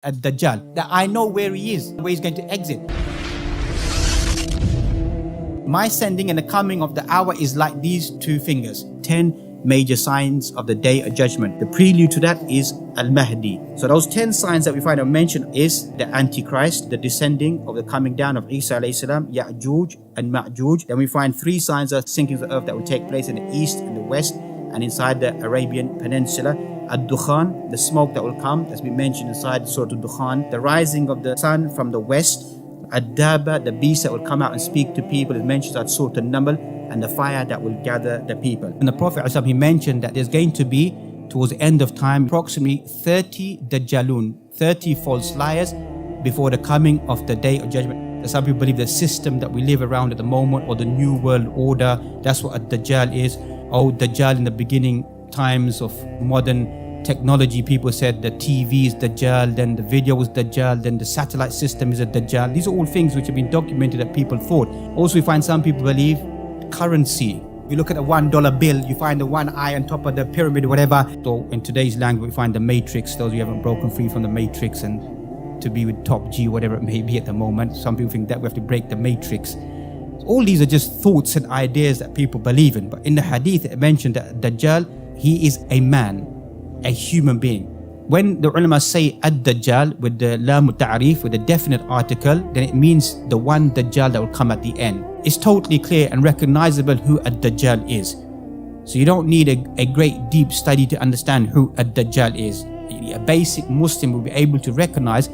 Dajjal, that I know where he is, where he's going to exit. My sending and the coming of the hour is like these two fingers. 10 major signs of the day of judgment. The prelude to that is Al-Mahdi. So those 10 signs that we find are mentioned is the Antichrist, the descending of the coming down of Isa alayhi salam, Ya'juj and Majuj. Then we find 3 signs of sinking of the earth that will take place in the east and the west and inside the Arabian Peninsula. Ad-Dukhan, the smoke that will come, as we mentioned inside Surah Ad-Dukhan. The rising of the sun from the west. Ad-Daba, the beast that will come out and speak to people, is mentioned at Surah An-Naml. And the fire that will gather the people. And the Prophet he mentioned that there's going to be, towards the end of time, approximately 30 Dajjalun, 30 false liars before the coming of the day of judgment. Some people believe the system that we live around at the moment, or the new world order, that's what a Dajjal is. Oh, Dajjal in the beginning times of modern technology, people said the TV is Dajjal, then the video was Dajjal, then the satellite system is a Dajjal. These are all things which have been documented that people thought. Also, we find some people believe currency. You look at a $1 bill, you find the one eye on top of the pyramid, whatever. So in today's language, we find the matrix, those who haven't broken free from the matrix and to be with top G, whatever it may be at the moment. Some people think that we have to break the matrix. All these are just thoughts and ideas that people believe in. But in the hadith, it mentioned that Dajjal, he is a man, a human being. When the ulama say Ad-Dajjal with the Lam Ta'arif, with a definite article, then it means the one Dajjal that will come at the end. It's totally clear and recognizable who Ad-Dajjal is. So you don't need a great deep study to understand who Ad-Dajjal is. A basic Muslim will be able to recognize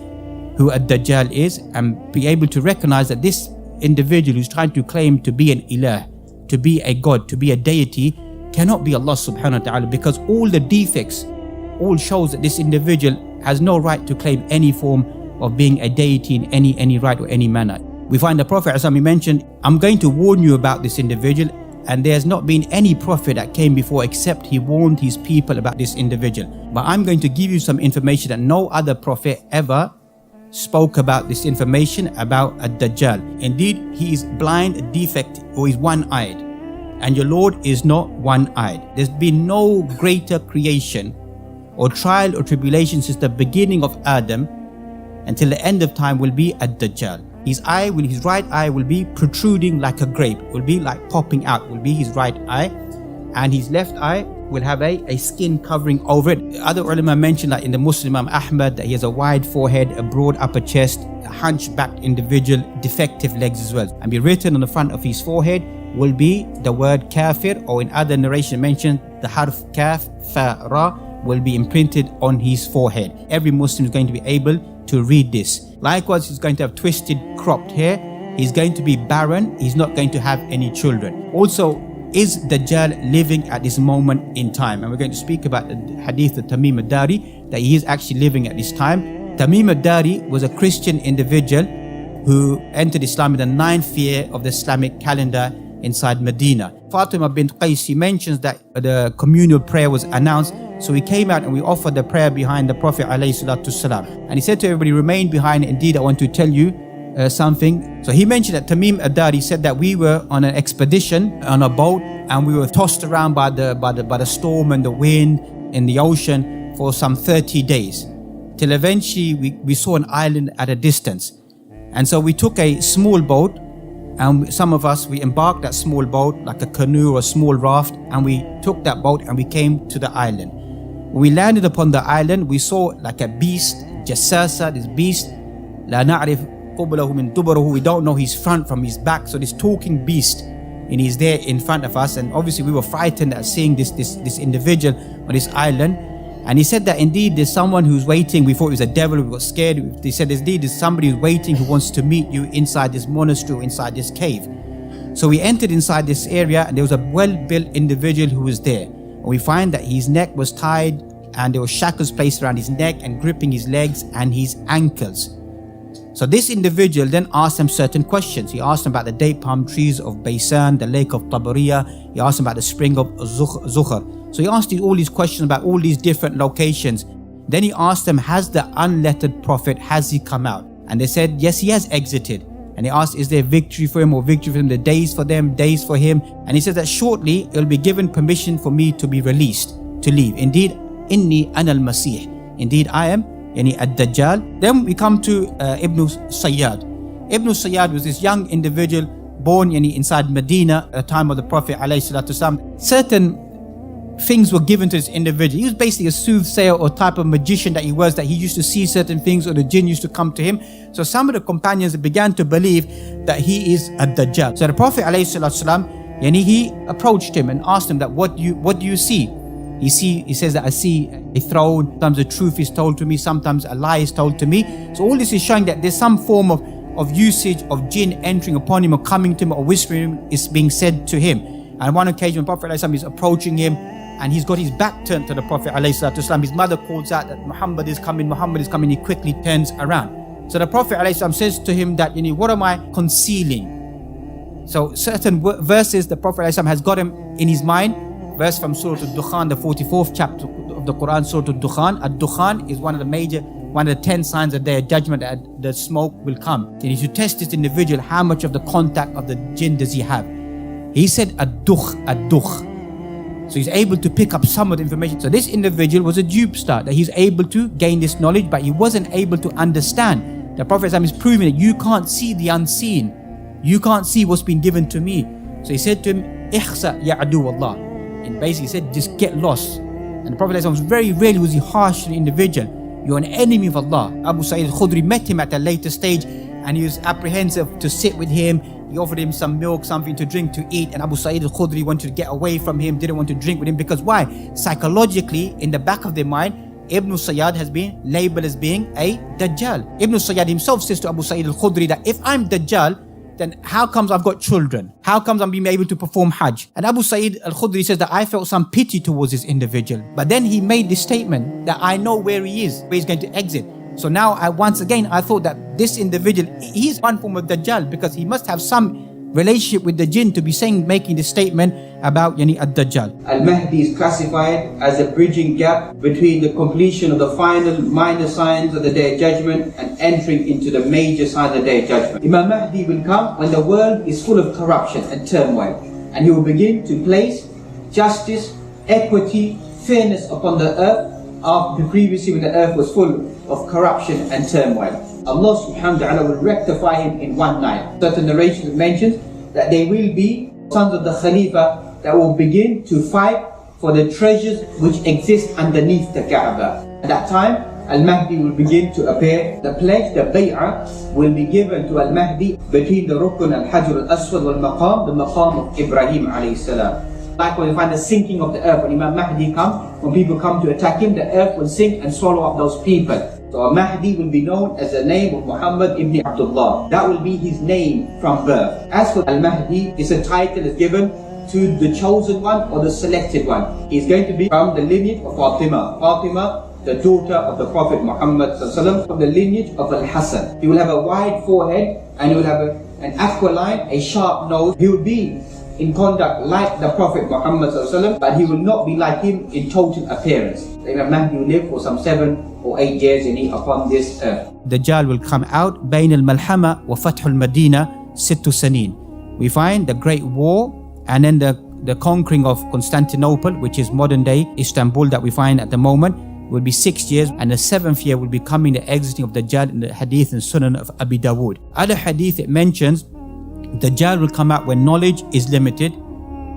who Ad-Dajjal is and be able to recognize that this individual who's trying to claim to be an ilah, to be a god, to be a deity, cannot be Allah subhanahu wa ta'ala, because all the defects all shows that this individual has no right to claim any form of being a deity in any right or any manner. We find the Prophet he mentioned, I'm going to warn you about this individual, and there has not been any prophet that came before except he warned his people about this individual. But I'm going to give you some information that no other prophet ever spoke about, this information about Ad-Dajjal. Indeed, he is blind, defect, or is one-eyed, and your Lord is not one-eyed. There's been no greater creation or trial or tribulation since the beginning of Adam until the end of time will be Ad-Dajjal. His right eye will be protruding like a grape, will be like popping out, will be his right eye, and his left eye will have a skin covering over it. Other ulama mentioned that in the Muslim Imam Ahmad that he has a wide forehead, a broad upper chest, a hunchbacked individual, defective legs as well. And be written on the front of his forehead will be the word kafir, or in other narration mentioned the harf kaf, fa, ra, will be imprinted on his forehead. Every Muslim is going to be able to read this. Likewise, he's going to have twisted, cropped hair. He's going to be barren. He's not going to have any children. Also, is Dajjal living at this moment in time? And we're going to speak about the hadith of Tamim ad-Dari, that he is actually living at this time. Tamim ad-Dari was a Christian individual who entered Islam in the 9th year of the Islamic calendar inside Medina. Fatima bint Qais, he mentions that the communal prayer was announced. So we came out and we offered the prayer behind the Prophet ﷺ. And he said to everybody, remain behind. Indeed, I want to tell you something. So he mentioned that Tamim ad-Dari said that we were on an expedition on a boat, and we were tossed around by the storm and the wind in the ocean for some 30 days. Till eventually we saw an island at a distance. And so we took a small boat, and some of us, we embarked that small boat like a canoe or a small raft, and we took that boat and we came to the island. When we landed upon the island, we saw like a beast, Jassasa, this beast, La na'rif qublahu min dubarahu, we don't know his front from his back. So this talking beast, and he's there in front of us, and obviously we were frightened at seeing this individual on this island. And he said that indeed there's someone who's waiting. We thought it was a devil, we got scared. They said there's somebody who's waiting who wants to meet you inside this monastery, inside this cave. So we entered inside this area, and there was a well-built individual who was there. And we find that his neck was tied, and there were shackles placed around his neck and gripping his legs and his ankles. So this individual then asked them certain questions. He asked them about the date palm trees of Baysan, the lake of Tabariya. He asked them about the spring of Zukhar. So he asked all these questions about all these different locations. Then he asked them, has the unlettered prophet, has he come out? And they said, yes, he has exited. And he asked, is there victory for him or victory for him? The days for them, days for him. And he said that shortly it will be given permission for me to be released, to leave. Indeed, inni ana al-Masih. Indeed, I am yani Ad-Dajjal. Then we come to Ibn Sayyad. Ibn Sayyad was this young individual born inside Medina at the time of the Prophet ﷺ. Certain things were given to this individual. He was basically a soothsayer or type of magician that he was, that he used to see certain things, or the jinn used to come to him. So some of the companions began to believe that he is a Dajjal. So the Prophet ﷺ, he approached him and asked him that what do you see? He says that I see a throne. Sometimes the truth is told to me, sometimes a lie is told to me. So all this is showing that there's some form of usage of jinn entering upon him or coming to him or whispering is being said to him. And on one occasion, Prophet ﷺ is approaching him and he's got his back turned to the Prophet ﷺ. His mother calls out that Muhammad is coming. He quickly turns around. So the Prophet ﷺ says to him that, what am I concealing? So certain verses the Prophet ﷺ has got him in his mind. Verse from Surah Al-Dukhan, the 44th chapter of the Quran, Surah Al-Dukhan. Al-Dukhan is one of the 10 signs of the Day of Judgment, that the smoke will come. And he should test this individual, how much of the contact of the jinn does he have? He said ad-dukh. So he's able to pick up some of the information. So this individual was a dupster, that he's able to gain this knowledge, but he wasn't able to understand. The Prophet is proving that you can't see the unseen. You can't see what's been given to me. So he said to him, Ihsa ya adu Allah. And basically he said, just get lost. And the Prophet was very rarely was he harsh to the individual. You're an enemy of Allah. Abu Sa'id al-Khudri met him at a later stage and he was apprehensive to sit with him. He offered him some milk, something to drink, to eat, and Abu Sa'id al-Khudri wanted to get away from him, didn't want to drink with him, because why? Psychologically, in the back of their mind, Ibn Sayyad has been labeled as being a Dajjal. Ibn Sayyad himself says to Abu Sa'id al-Khudri that if I'm Dajjal, then how comes I've got children? How comes I'm being able to perform Hajj? And Abu Sa'id al-Khudri says that I felt some pity towards this individual. But then he made this statement that I know where he is, where he's going to exit. So now I thought that this individual, he's one form of Dajjal, because he must have some relationship with the jinn to be making this statement about Ad-Dajjal. Al-Mahdi is classified as a bridging gap between the completion of the final minor signs of the Day of Judgment and entering into the major signs of the Day of Judgment. Imam Mahdi will come when the world is full of corruption and turmoil, and he will begin to place justice, equity, fairness upon the earth, after previously when the earth was full of corruption and turmoil. Allah subhanahu wa ta'ala will rectify him in one night. Certain narrations mention that there will be sons of the Khalifa that will begin to fight for the treasures which exist underneath the Kaaba. At that time, Al-Mahdi will begin to appear. The pledge, the bay'ah, will be given to Al-Mahdi between the Rukn al-Hajr al-Aswad wal-Maqam, the Maqam of Ibrahim alayhi salam. Likewise, we find the sinking of the earth. When Imam Mahdi comes, when people come to attack him, the earth will sink and swallow up those people. So Mahdi will be known as the name of Muhammad ibn Abdullah. That will be his name from birth. As for Al-Mahdi, it's a title is given to the chosen one or the selected one. He's going to be from the lineage of Fatima. Fatima, the daughter of the Prophet Muhammad from the lineage of Al-Hasan. He will have a wide forehead and he will have an aquiline, a sharp nose. He will be in conduct like the Prophet Muhammad, but he will not be like him in total appearance. Imam Mahdi will live for some 7 or 8 years upon this earth. Dajjal will come out بين الملحمة وفتح المدينة 6 سنين. We find the Great War and then the conquering of Constantinople, which is modern day Istanbul that we find at the moment, will be 6 years, and the 7th year will be coming the exiting of Dajjal in the Hadith and Sunan of Abi Dawood. Other Hadith it mentions Dajjal will come out when knowledge is limited,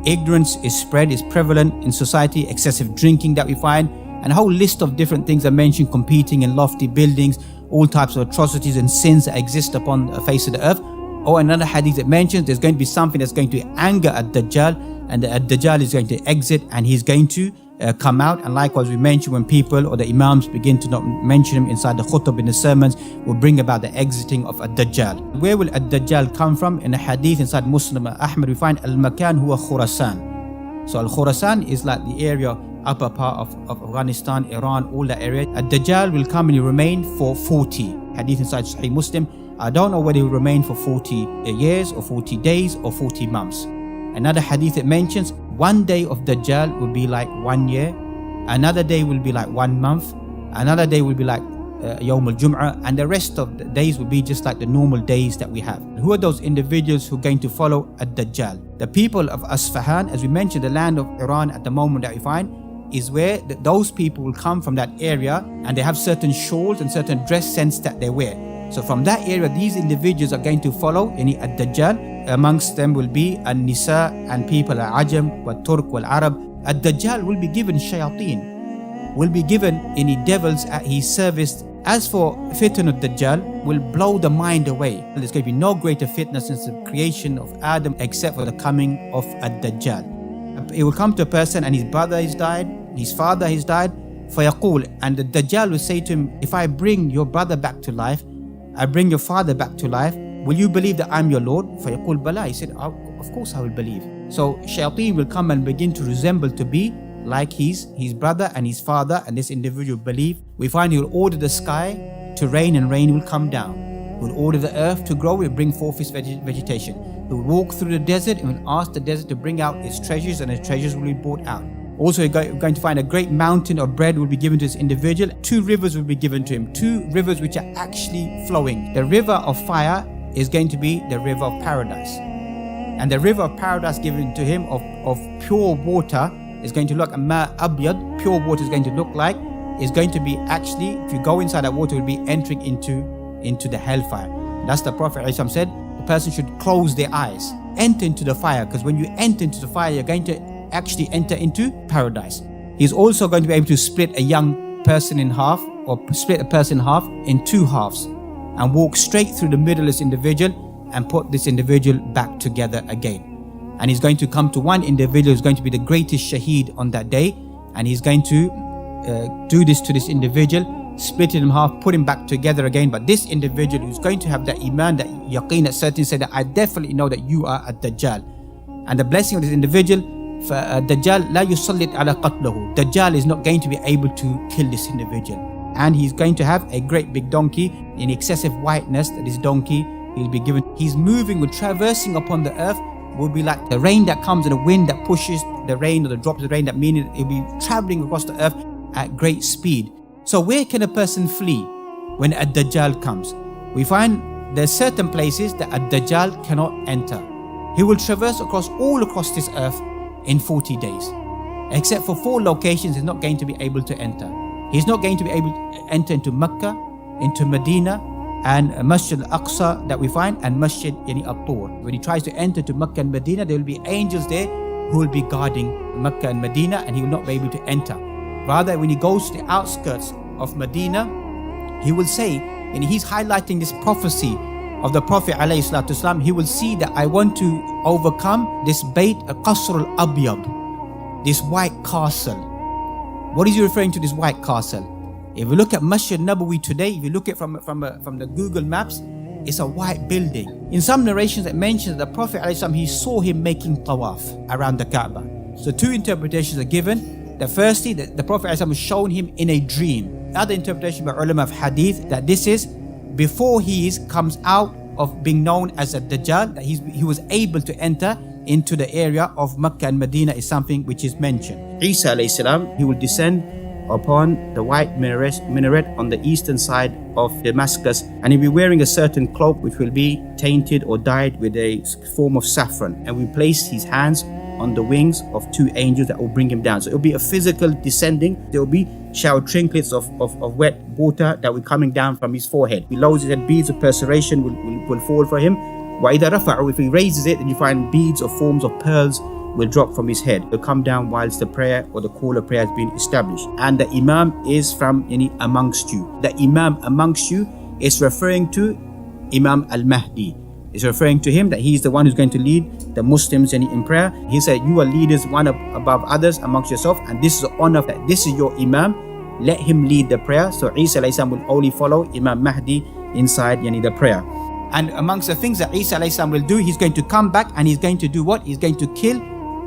ignorance is spread, is prevalent in society, excessive drinking that we find, and a whole list of different things are mentioned, competing in lofty buildings, all types of atrocities and sins that exist upon the face of the earth. Or another hadith that mentions there's going to be something that's going to anger Ad-Dajjal, and the Ad-Dajjal is going to exit and he's going to come out. And likewise we mentioned when people or the Imams begin to not mention him inside the khutbah in the sermons, will bring about the exiting of Ad-Dajjal. Where will Ad-Dajjal come from? In a hadith inside Muslim Ahmad we find Al-Makan huwa Khurasan. So Al-Khurasan is like the area, upper part of Afghanistan, Iran, all that area. Ad-Dajjal will come and he remain for 40. Hadith inside Sahih Muslim. I don't know whether he will remain for 40 years or 40 days or 40 months. Another hadith it mentions 1 day of Dajjal will be like 1 year, another day will be like 1 month, another day will be like Yawm al-Jum'ah, and the rest of the days will be just like the normal days that we have. Who are those individuals who are going to follow Ad-Dajjal? The people of Asfahan, as we mentioned, the land of Iran at the moment that we find, is where those people will come from that area, and they have certain shawls and certain dress sense that they wear. So from that area, these individuals are going to follow any ad-Dajjal. Amongst them will be an-Nisa and people al-Ajam, wal-Turk, wal-Arab. Ad-Dajjal will be given shayateen, will be given any devils at his service. As for fitna ad-Dajjal, will blow the mind away. There's going to be no greater fitna since the creation of Adam except for the coming of ad-Dajjal. It will come to a person and his brother has died, his father has died, فَيَقُول, and the Dajjal will say to him, if I bring your brother back to life, I bring your father back to life, will you believe that I'm your Lord? فَيَقُول بَلَى. He said, of course I will believe. So shayateen will come and begin to resemble to be like his brother and his father, and this individual believe. We find he will order the sky to rain and rain will come down. He will order the earth to grow, it will bring forth its vegetation. He will walk through the desert and will ask the desert to bring out its treasures, and its treasures will be brought out. Also, you're going to find a great mountain of bread will be given to this individual. 2 rivers will be given to him. 2 rivers which are actually flowing. The river of fire is going to be the river of paradise. And the river of paradise given to him of pure water is going to look, ma abyad, pure water is going to look like, is going to be actually, if you go inside that water, will be entering into the hellfire. That's the Prophet ﷺ said, the person should close their eyes, enter into the fire, because when you enter into the fire, you're going to actually enter into paradise. He's also going to be able to split a young person in half, or split a person in half in 2 halves, and walk straight through the middle of this individual and put this individual back together again. And he's going to come to one individual who's going to be the greatest shaheed on that day, and he's going to do this to this individual, split him in half, put him back together again. But this individual who's going to have that iman, that yaqeen, that certainty, said that I definitely know that you are a Dajjal. And the blessing of this individual, Dajjal la yusallit ala qatlahu. Dajjal is not going to be able to kill this individual. And he's going to have a great big donkey in excessive whiteness, that this donkey he'll be given. He's moving with traversing upon the earth, will be like the rain that comes and the wind that pushes the rain, or the drops of rain, that meaning it'll be traveling across the earth at great speed. So where can a person flee when a Dajjal comes? We find there's certain places that a Dajjal cannot enter. He will traverse all across this earth in 40 days. Except for 4 locations he's not going to be able to enter. He's not going to be able to enter into Mecca, into Medina, and Masjid al-Aqsa that we find, and Masjid al-Tur. When he tries to enter to Mecca and Medina, there will be angels there who will be guarding Mecca and Medina, and he will not be able to enter. Rather, when he goes to the outskirts of Medina, he will say, and he's highlighting this prophecy of the Prophet ﷺ, he will see that I want to overcome this Bayt al-Qasr al-Abyad, this white castle. What is he referring to, this white castle? If you look at Masjid Nabawi today, if you look at from the Google Maps, it's a white building. In some narrations it mentions that the Prophet ﷺ, he saw him making tawaf around the Kaaba. So 2 interpretations are given. The firstly, the Prophet ﷺ was shown him in a dream. The other interpretation by ulama of hadith, that this is before he comes out of being known as a Dajjal, that he was able to enter into the area of Mecca and Medina, is something which is mentioned. Isa alayhi salam, he will descend upon the white minaret on the eastern side of Damascus, and he'll be wearing a certain cloak which will be tainted or dyed with a form of saffron, and we place his hands on the wings of 2 angels that will bring him down. So it will be a physical descending. There will be shower trinkets of wet water that will be coming down from his forehead. Below his head, beads of perspiration will fall for him. وَإِذَا رَفَعُ, if he raises it, then you find beads or forms of pearls will drop from his head. They'll come down whilst the prayer or the call of prayer has been established. And the Imam is from amongst you. The Imam amongst you is referring to Imam al-Mahdi. It's referring to him, that he's the one who's going to lead the Muslims in prayer. He said, you are leaders one above others amongst yourself, and this is the honor that this is your Imam. Let him lead the prayer. So Isa alayhi salam will only follow Imam Mahdi inside the prayer. And amongst the things that Isa alayhi salam will do, he's going to come back and he's going to do what? He's going to kill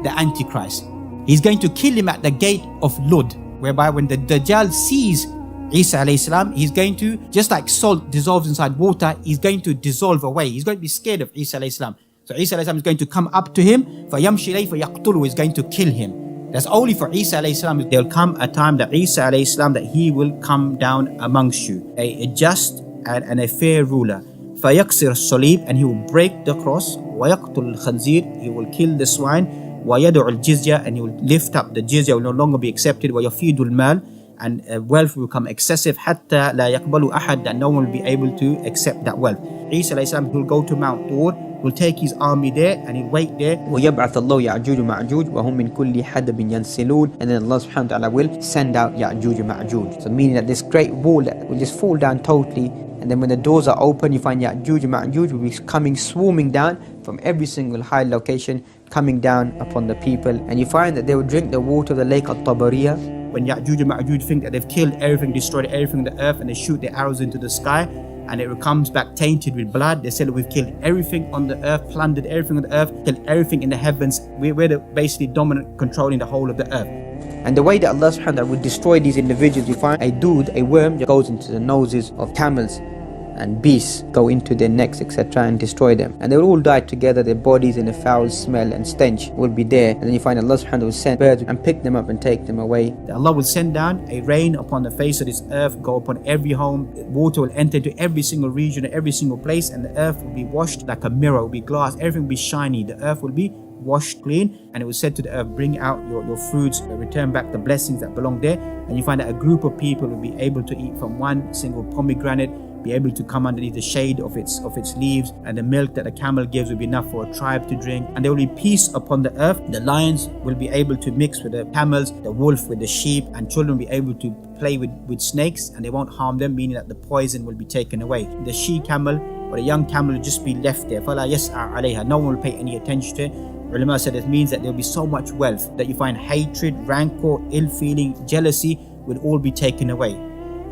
the Antichrist. He's going to kill him at the gate of Lud, whereby when the Dajjal sees Isa alayhi salam, he's going to, just like salt dissolves inside water, he's going to dissolve away. He's going to be scared of Isa alayhi salam. So Isa alayhi salam is going to come up to him, فَيَمْشِي إِلَيْهِ فَيَقْتُلُهُ, is going to kill him. That's only for Isa alayhi salam. There'll come a time that Isa alayhi salam, that he will come down amongst you, a just and a fair ruler. فَيَكْسِرُ الصَّلِيبِ, and he will break the cross. وَيَقْتُلُ الْخَنْزِيرِ, he will kill the swine. وَيَدُعُ الْجِزْيَةَ, and he will lift up the jizya, will no longer be accepted. وَيَفِيدُ الْمَالِ, and wealth will become excessive. حَتَّى لَا يَقْبَلُ أَحَدٍ, that no one will be able to accept that wealth. Isa alayhi salam will go to Mount Tur, will take his army there and he'll wait there. وَيَبْعَثَ اللَّهُ يَعْجُوجُ مَعْجُوجُ وَهُمْ مِنْ كُلِّ حَدَبٍ يَنْسِلُونَ, and then Allah subhanahu wa ta'ala will send out Ya'juj and Ma'juj. So meaning that this great wall that will just fall down totally, and then when the doors are open, you find Ya'juj and Ma'juj will be coming, swarming down from every single high location, coming down upon the people. And you find that they will drink the water of the lake At-Tabariya. When Ya'juj and Ma'juj think that they've killed everything, destroyed everything on the earth, and they shoot their arrows into the sky, and it comes back tainted with blood, they say that we've killed everything on the earth, plundered everything on the earth, killed everything in the heavens. We're the basically dominant, controlling the whole of the earth. And the way that Allah subhanahu wa ta'ala will destroy these individuals, you find a dude, a worm, that goes into the noses of camels, and beasts go into their necks, etc., and destroy them. And they will all die together, their bodies in a foul smell and stench will be there. And then you find Allah subhanahu wa ta'ala will send birds and pick them up and take them away. Allah will send down a rain upon the face of this earth, go upon every home. Water will enter into every single region, every single place, and the earth will be washed like a mirror, will be glass, everything will be shiny. The earth will be washed clean, and it was said to the earth, bring out your fruits, return back the blessings that belong there. And you find that a group of people will be able to eat from one single pomegranate, be able to come underneath the shade of its leaves, and the milk that a camel gives will be enough for a tribe to drink. And there will be peace upon the earth. The lions will be able to mix with the camels, the wolf with the sheep, and children will be able to play with snakes, and they won't harm them, meaning that the poison will be taken away. The she camel or the young camel will just be left there. فَلَا يَسْعَى عَلَيْهَا, no one will pay any attention to it. Ulama said it means that there will be so much wealth that you find hatred, rancor, ill feeling, jealousy will all be taken away.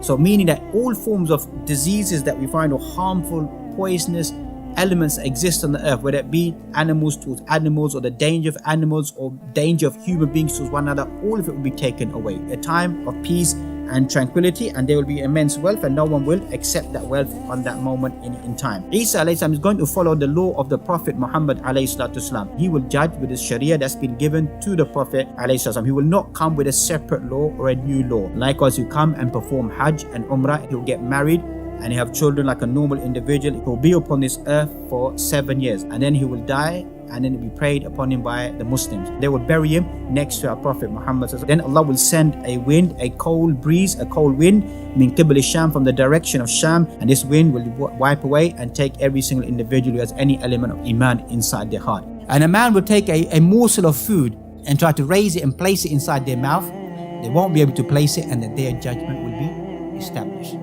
So meaning that all forms of diseases that we find, or harmful, poisonous elements that exist on the earth, whether it be animals towards animals, or the danger of animals, or danger of human beings towards one another, all of it will be taken away. A time of peace and tranquility, and there will be immense wealth, and no one will accept that wealth on that moment in time. Isa alayhi salam is going to follow the law of the Prophet Muhammad alayhi salatu salam. He will judge with the Sharia that's been given to the Prophet alayhi salatu salam. He will not come with a separate law or a new law. Likewise, he will come and perform Hajj and Umrah. He will get married and he have children like a normal individual. He will be upon this earth for 7 years, and then he will die, and then it will be prayed upon him by the Muslims. They will bury him next to our Prophet Muhammad. Then Allah will send a wind, a cold breeze, a cold wind, min qibli Sham, from the direction of Sham, and this wind will wipe away and take every single individual who has any element of Iman inside their heart. And a man will take a morsel of food and try to raise it and place it inside their mouth. They won't be able to place it, and the day of judgment will be established.